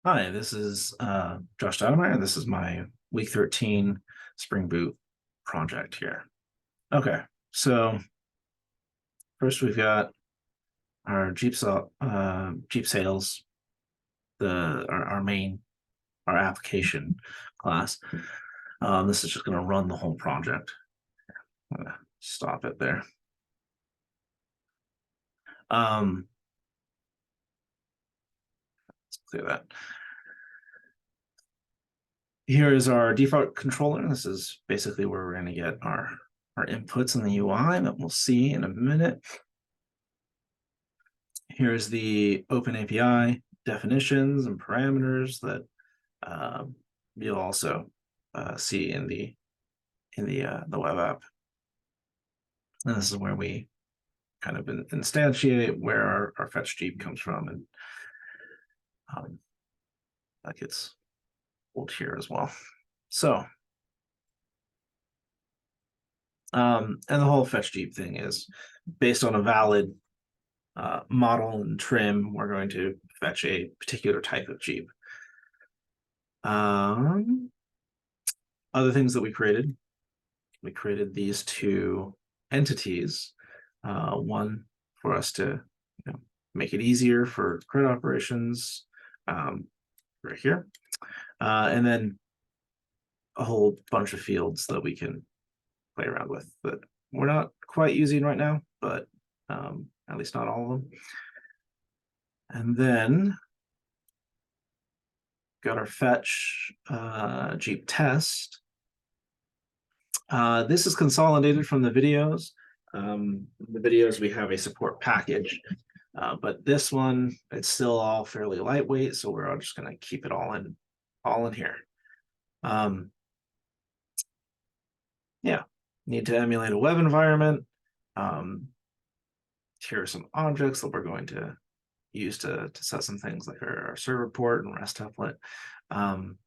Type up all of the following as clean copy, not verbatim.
Hi, this is Josh Stoudemire. This is my week 13 Spring Boot project here. Okay, so first we've got our Jeep sales, our application class. This is just going to run the whole project. I'm gonna stop it there. Let's clear that. Here is our default controller. This is basically where we're going to get our inputs in the UI that we'll see in a minute. Here's the Open API definitions and parameters that you'll also see in the web app. And this is where we kind of instantiate where our fetch Jeep comes from, and that gets pulled here as well. So, and the whole fetch Jeep thing is based on a valid model and trim. We're going to fetch a particular type of Jeep. Other things that we created these two entities. One for us to make it easier for credit operations right here. And then a whole bunch of fields that we can play around with that we're not quite using right now, but at least not all of them. And then got our fetch Jeep test. This is consolidated from the videos. The videos, we have a support package, but this one, it's still all fairly lightweight, so we're all just going to keep it all in here. Yeah, need to emulate a web environment. Here are some objects that we're going to use to set some things like our server port and REST template. And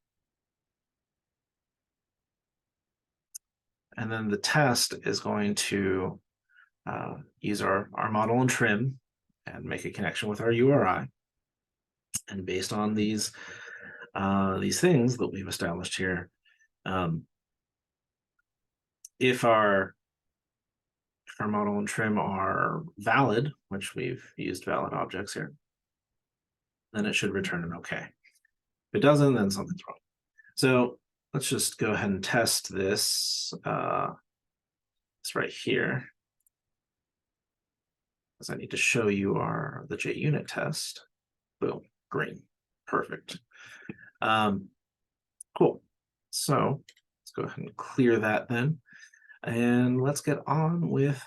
then the test is going to use our model and trim and make a connection with our URI. And based on these things that we've established here, if our model and trim are valid, which we've used valid objects here, then it should return an OK. If it doesn't, then something's wrong. So let's just go ahead and test this. It's right here, because I need to show you the JUnit test. Boom, green, perfect. Cool. So let's go ahead and clear that then, and let's get on with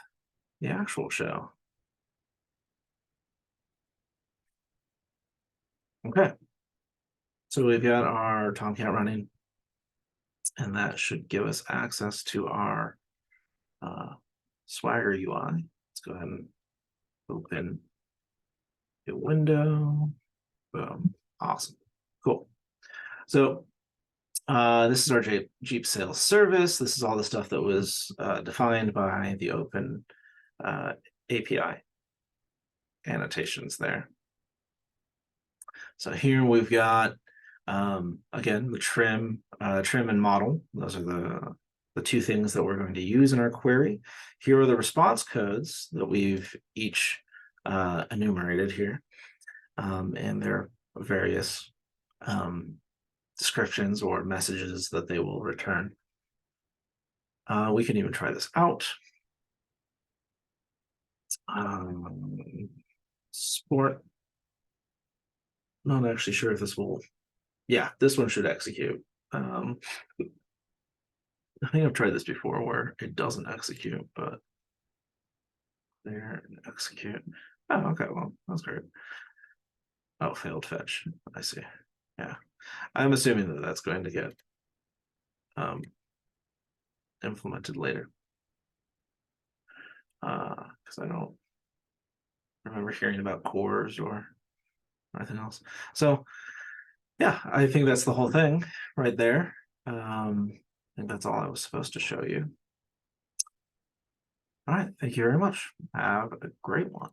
the actual show. Okay. So we've got our Tomcat running, and that should give us access to our Swagger UI. Let's go ahead and open a window. Boom. Awesome. Cool. So this is our Jeep sales service. This is all the stuff that was defined by the Open API annotations there. So here we've got, again, the trim and model. Those are the two things that we're going to use in our query. Here are the response codes that we've each enumerated here, and their various descriptions or messages that they will return. We can even try this out. Sport. Not actually sure if this will. Yeah, this one should execute. I think I've tried this before where it doesn't execute, but there, execute. Oh, okay, well, that's great. Oh, failed fetch. I see. Yeah, I'm assuming that that's going to get implemented later, because I don't remember hearing about cores or anything else. So yeah, I think that's the whole thing right there. I think that's all I was supposed to show you. All right, thank you very much. Have a great one.